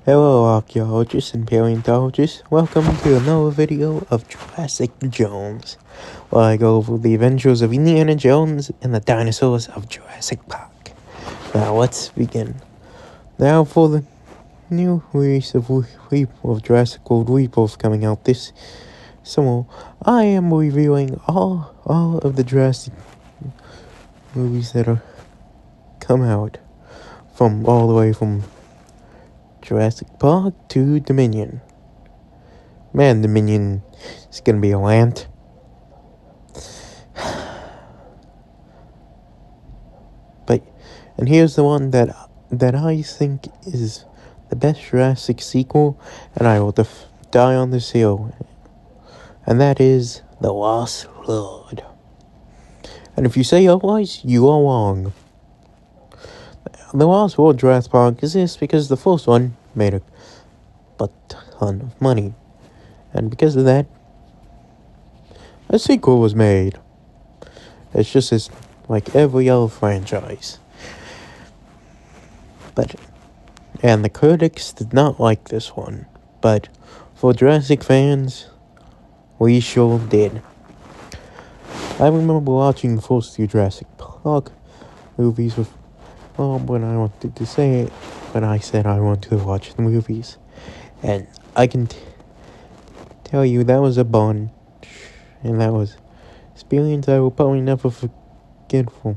Hello archaeologists and paleontologists, welcome to another video of Jurassic Jones, where I go over the adventures of Indiana Jones and the dinosaurs of Jurassic Park. Now let's begin. Now for the new release of Jurassic World Rebirth coming out this summer, I am reviewing all of the Jurassic movies that are come out from all the way from Jurassic Park to Dominion. Man, Dominion is gonna be a land. And here's the one that I think is the best Jurassic sequel, and I will die on this hill. And that is The Lost World. And if you say otherwise, you are wrong. The Lost World Jurassic Park exists because the first one made a ton of money. And because of that, a sequel was made. It's just like every other franchise. And the critics did not like this one. But for Jurassic fans, we sure did. I remember watching the first two Jurassic Park movies with when I wanted to say it, when I said I wanted to watch the movies. And I can tell you that was a bunch, and that was experience I will probably never forget from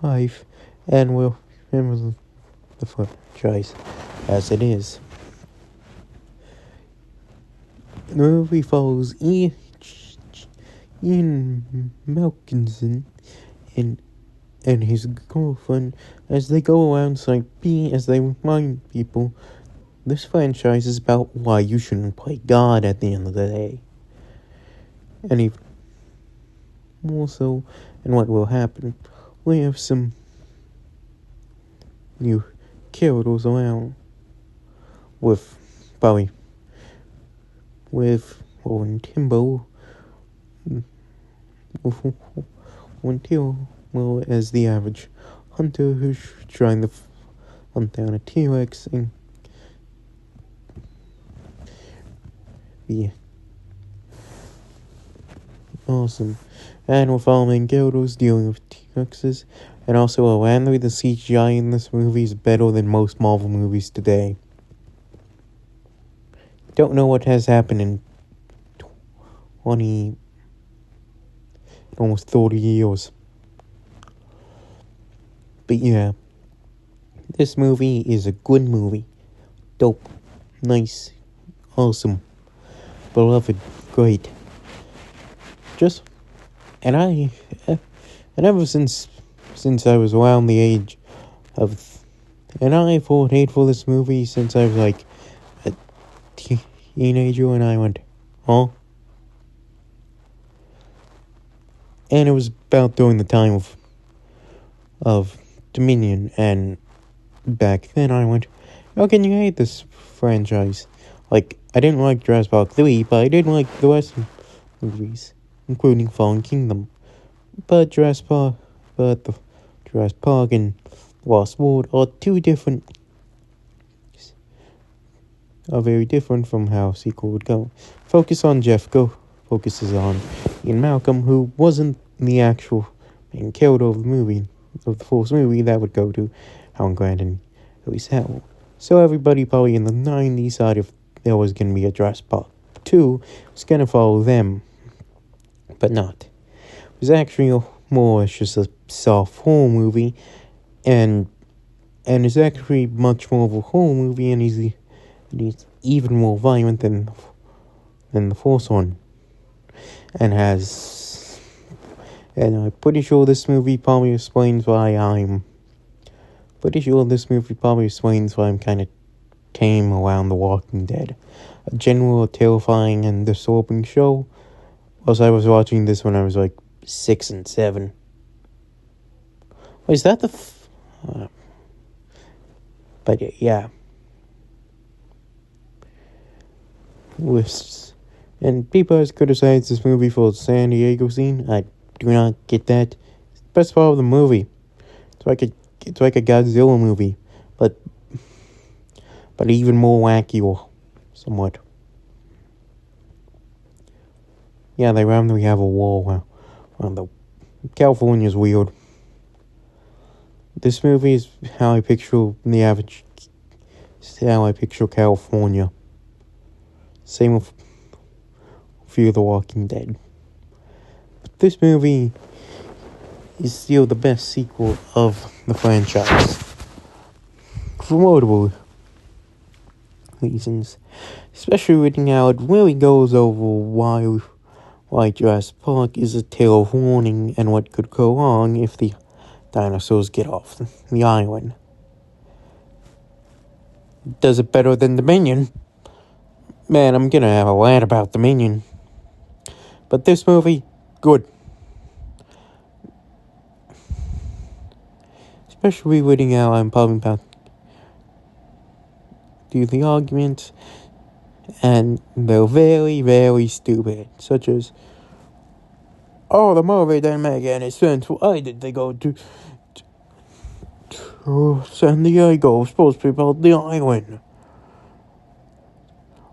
life, and will remember the franchise as it is. The movie follows Ian Malkinson and his girlfriend as they go around sightseeing, as they remind people this franchise is about why you shouldn't play God at the end of the day. And even more so, and what will happen, we have some new characters around with Owen Timbo as the average hunter who's trying to hunt down a T-Rex and be awesome. And we're following characters dealing with T-Rexes, and also Landry, the CGI in this movie is better than most Marvel movies today. Don't know what has happened in almost 30 years. But yeah, this movie is a good movie. Dope, nice, awesome, beloved, great. And ever since I was around the age of, and I fought hate for this movie since I was like a teenager, and I went, huh? And it was about during the time of Dominion, and back then I went, how can you hate this franchise? Like, I didn't like Jurassic Park 3, but I did like the rest of the movies, including Fallen Kingdom. But Jurassic Park and Lost World are very different from how a sequel would go. Focus on Jeff focuses on Ian Malcolm, who wasn't the actual main character of the first movie. That would go to Alan Grant and Elise Howell. So everybody probably in the 90s thought if there was going to be a Jurassic Park 2, it was going to follow them. But not. It was actually more just a soft horror movie, and it's actually much more of a horror movie, and he's even more violent than the first one. And I'm pretty sure this movie probably explains why I'm kind of came around The Walking Dead. A general terrifying and disturbing show. Plus, I was watching this when I was like 6 and 7. Is that but yeah. And people has criticized this movie for the San Diego scene. I do not get that. It's the best part of the movie. It's like a Godzilla movie. but even more wacky or somewhat. Yeah, they randomly have a wall around the California's weird. This movie is how I picture the average. How I picture California. Same with Fear the Walking Dead. But this movie is still the best sequel of the franchise. For multiple reasons. Especially reading how it really goes over why Jurassic Park is a tale of warning and what could go wrong if the dinosaurs get off the island. Does it better than Dominion? Man, I'm gonna have a rant about Dominion. But this movie, good. Especially reading how I'm probably about to do the arguments, and they're very, very stupid. Such as, oh, the movie didn't make any sense. Why did they go to San Diego? Supposed to be about the island.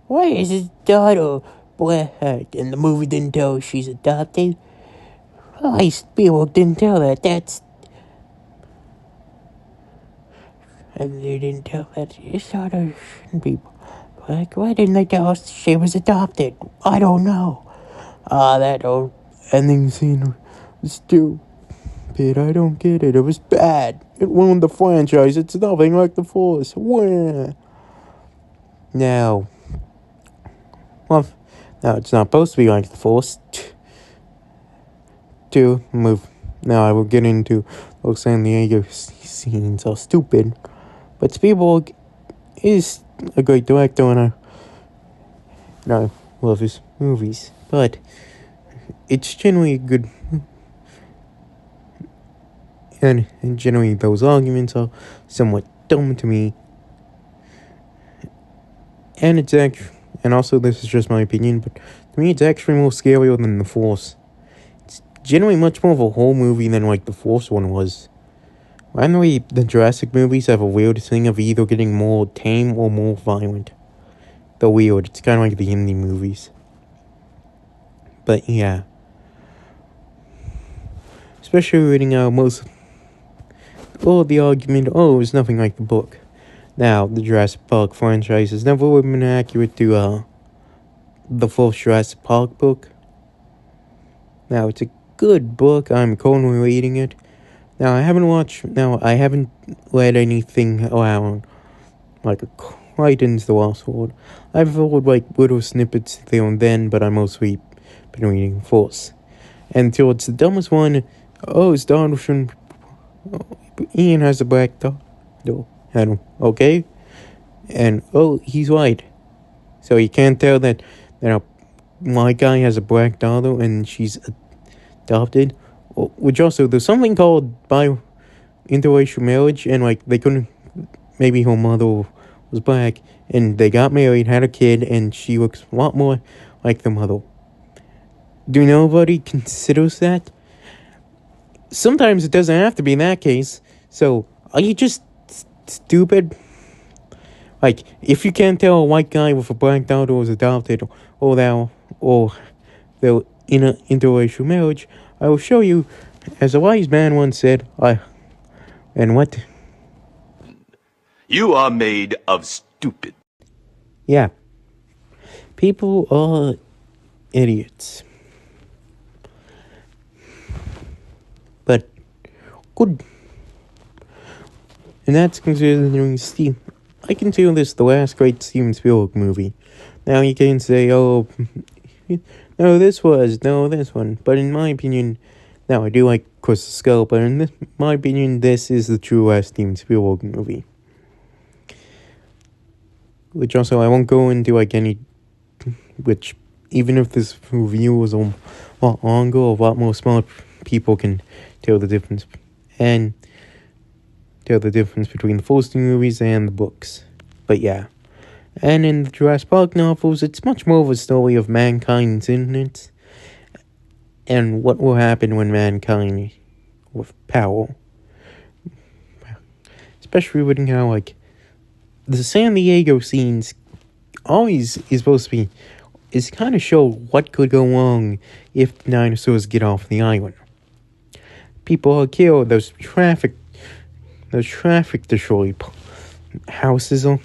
Why is his daughter black and the movie didn't tell she's adopted? Why Spielberg didn't tell that? And they didn't tell that his daughter shouldn't be black. Why didn't they tell us she was adopted? I don't know. That old ending scene was stupid. I don't get it. It was bad. It ruined the franchise. It's nothing like The Force. Wah. Now, it's not supposed to be like The Force. To move. Now I will get into those San Diego scenes are stupid. But Spielberg is a great director, and I love his movies. But it's generally good. And generally those arguments are somewhat dumb to me. And it's actually, and also this is just my opinion, but to me it's actually more scarier than The Force. It's generally much more of a whole movie than like The Force one was. Randomly, the Jurassic movies have a weird thing of either getting more tame or more violent. They're weird. It's kind of like the indie movies. But yeah. Especially reading the argument, it's nothing like the book. Now, the Jurassic Park franchise has never been accurate to the first Jurassic Park book. Now, it's a good book. I'm currently reading it. Now, I haven't read anything around, like, right into the last word. I've read, like, little snippets there and then, but I mostly been reading Force. And towards the dumbest one, Ian has a black dog. Okay? And, he's white. So you can't tell that my guy has a black daughter and she's adopted. Which also, there's something called interracial marriage, and like they couldn't. Maybe her mother was black, and they got married, had a kid, and she looks a lot more like the mother. Do nobody considers that? Sometimes it doesn't have to be in that case. So are you just stupid? Like, if you can't tell a white guy with a black daughter was adopted, or they're in an interracial marriage, I will show you, as a wise man once said, and what? You are made of stupid. Yeah. People are idiots. But, good. And that's considering I consider this the last great Steven Spielberg movie. Now you can say, no, this one. But in my opinion, now I do like Crystal Skull, but in my opinion, this is the true last Steven Spielberg movie. Which also, I won't go into which, even if this review was a lot longer, a lot more smart people can tell the difference. And tell the difference between the first two movies and the books. But yeah. And in the Jurassic Park novels, it's much more of a story of mankind's ignorance and what will happen when mankind with power, especially with how like the San Diego scenes always is supposed to be is kind of show what could go wrong if the dinosaurs get off the island. People are killed. There's traffic destroyed. Houses are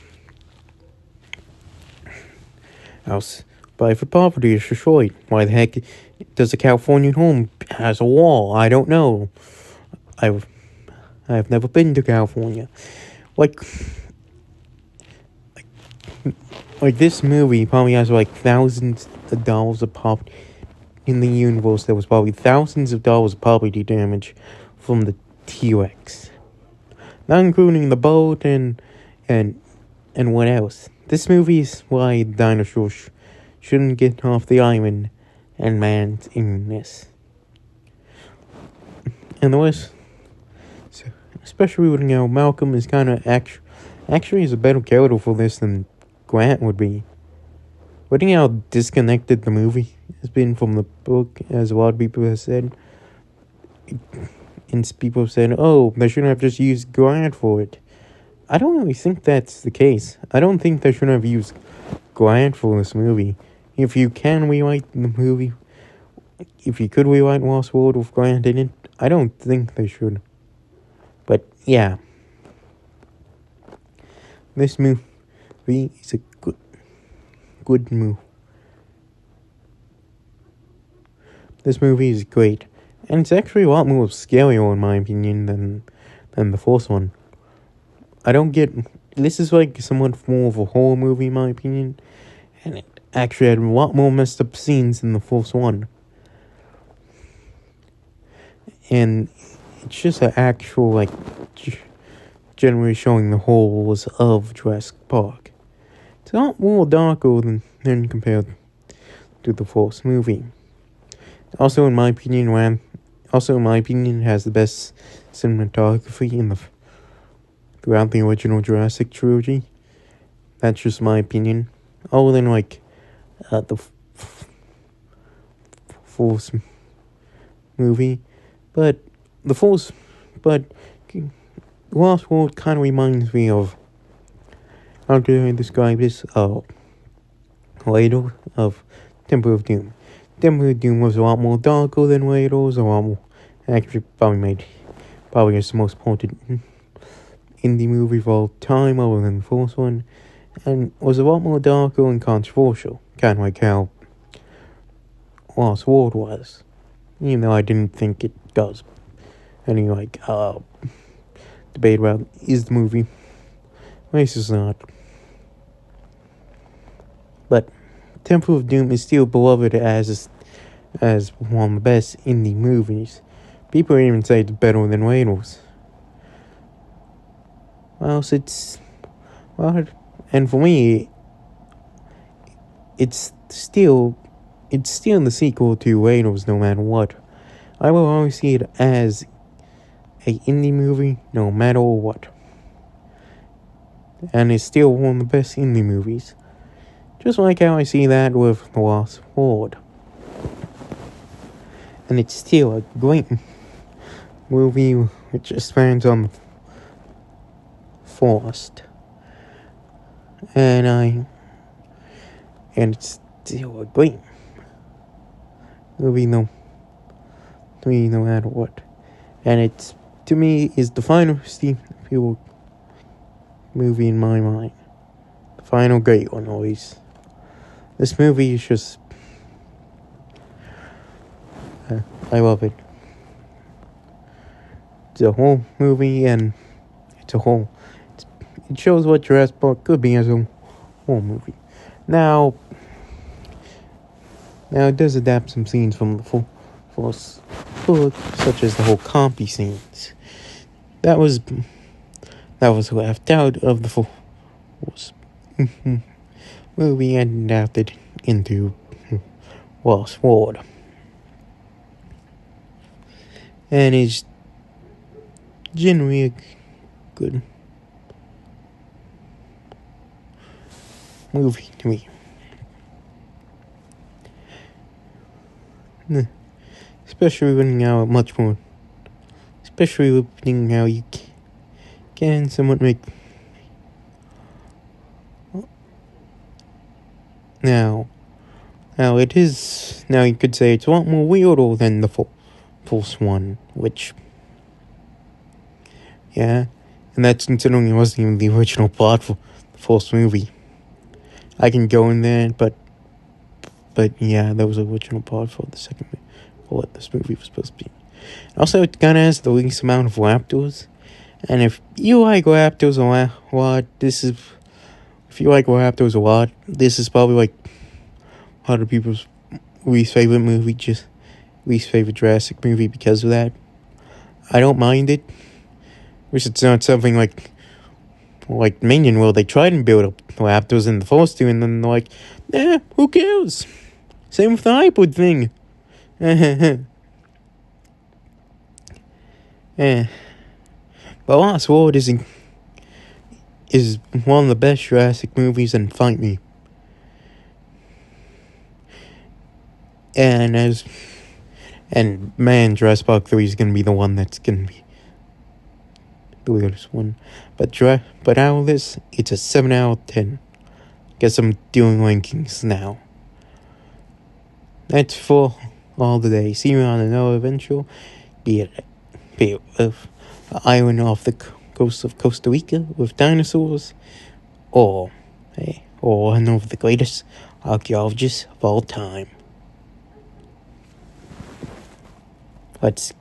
house private property is destroyed. Why the heck does a Californian home has a wall? I don't know. I've I've never been to California. Like like this movie probably has like thousands of dollars of property in the universe. There was probably thousands of dollars of property damage from the T-Rex. Not including the boat and what else. This movie is why dinosaurs shouldn't get off the island and man's in this. And the rest, so, especially when Malcolm is kind of actually is a better character for this than Grant would be. But how disconnected the movie has been from the book, as a lot of people have said. And people have said, oh, they shouldn't have just used Grant for it. I don't really think that's the case. I don't think they shouldn't have used Grant for this movie. If you can rewrite the movie, if you could rewrite Lost World with Grant in it, I don't think they should. But yeah, this movie is a good movie. This movie is great, and it's actually a lot more scarier in my opinion than the first one. I don't get this is like somewhat more of a horror movie in my opinion, and it actually had a lot more messed up scenes than the first one. And it's just an actual, like, generally showing the horrors of Jurassic Park. It's a lot more darker than compared to the first movie. Also, in my opinion, has the best cinematography throughout the original Jurassic trilogy. That's just my opinion. Other than, like, the first movie. But Lost World kind of reminds me of, how do I describe this? Later of Temple of Doom. Temple of Doom was a lot more darker than Ladles, a lot more, actually probably is the most haunted indie movie of all time, other than the first one, and was a lot more darker and controversial, kind of like how Lost World was. Even though I didn't think it does. Any, like, debate about, is the movie racist or not. But Temple of Doom is still beloved as one of the best indie movies. People even say it's better than Raiders. And for me, it's still the sequel to Raiders no matter what. I will always see it as a indie movie no matter what. And it's still one of the best indie movies. Just like how I see that with The Lost World. And it's still a great movie which expands on the forest. And it's still a great movie no matter what. And it's, to me, is the final Steven Spielberg movie in my mind. The final great one, always. This movie is just, I love it. It's a whole movie, and it shows what Jurassic Park could be as a whole movie. Now it does adapt some scenes from the first book, such as the whole compy scenes. That was left out of the first movie and adapted into Lost World. And it's generally a good movie to me. Especially when now you Can someone make... Now, it is... Now, you could say it's a lot more weirder than the Force one, which... Yeah, and that's considering it wasn't even the original plot for the Force movie. I can go in there, but yeah, that was the original plot for the second movie, for what this movie was supposed to be. Also, it kind of has the least amount of Raptors, and if you like Raptors a lot, this is... If you like Raptors a lot, this is probably like a lot of people's least favorite movie, just least favorite Jurassic movie because of that. I don't mind it. Wish it's not something like Minion World. They tried and build up Raptors in the first two, and then they're like, who cares? Same with the Hypod thing. But Lost World is one of the best Jurassic movies, and fight me. And man, Jurassic Park 3 is gonna be the one that's gonna be the weirdest one. But out of this, it's a 7 out of 10. Guess I'm doing rankings now. That's for all today. See you on another adventure. Be it an island off the coast of Costa Rica with dinosaurs, or one of the greatest archaeologists of all time. Let's